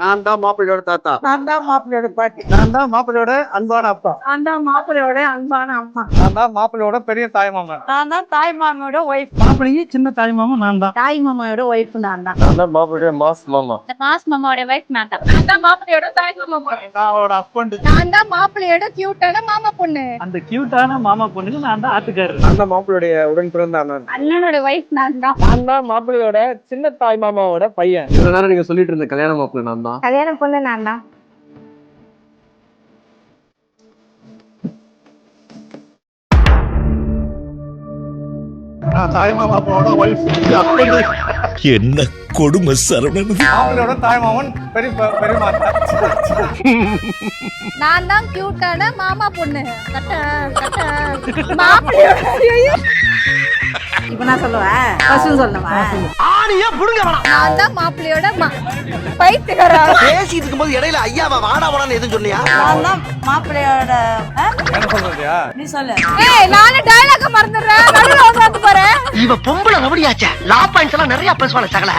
நான் தான் மாப்பிள்ளையோட தாத்தா. நான் தான் மாப்பிள்ளையோட பாட்டி. நான் தான் மாப்பிள்ளையோட அன்பான அப்பா. நான் தான் மாப்பிள்ளையோட அன்பான அம்மா. நான் தான் மாப்பிள்ளையோட பெரிய தாய்மாமன். நான் தான் தாய் மாமாவோட ஒய்ஃப். மாப்பிள்ளைக்கு சின்ன தாய்மாமன் நான் தான். தாய் மாமாவோட ஒய்ஃப் நான் தான். நான் தான் மாப்பிள்ளையோட மாஸ் மாமா. இந்த மாஸ் மாமாவோட வைஃப் நான் தான். நான் தான் மாப்பிள்ளையோட தாய் மாமா. நான் அவரோட ஹஸ்பண்ட். நான் தான் மாப்பிள்ளையோட கியூட்டான மாமா பொண்ணு. அந்த கியூட்டான மாமா பொண்ணுக்கு நான் தான் ஆத்துக்காரர். நான் தான் மாப்பிள்ளையோட உடன் பிறந்த அண்ணன். அண்ணனோட வைஃப் நான் தான். நான் தான் மாப்பிள்ளையோட சின்ன தாய் மாமாவோட பையன். இவ்வளவு நேரம் நீங்க சொல்லிட்டு இருந்த கல்யாண மாப்பிள்ளை நான் தான். கல்யாணம் பொண்ணு நான் தான். நான் தாய் மாமாவோட ஒய்ஃப். என்ன கொடுமை சரவணன். மாப்பிள்ளையோட தாய்மாமன் பெரியமா. நான் தான் கியூட்டான மாமா பொண்ணு. மாப்பிள்ளையோட இப்ப நான் சொல்லுவேன். ஃபர்ஸ்ட் சொல்லணுமா? ஆணியா புடுங்க வேணாம். நான் தான் மாப்பிள்ளையோட பைத்தியக்காரா. பேசிட்டு இருக்கும்போது இடையில ஐயாவா வாடா வாடான்னு எதுவும் சொன்னியா? நான் தான் மாப்பிள்ளையோட என்ன சொல்றியா? நீ சொல்லு. ஏய் நானே டயலாக் மறந்துறேன். நடுவுல வந்து போறேன். இவ பொம்பளை ரபடியாச்சே. லா பாயிண்ட்ஸ் எல்லாம் நிறைய பேசுவாங்க சகல.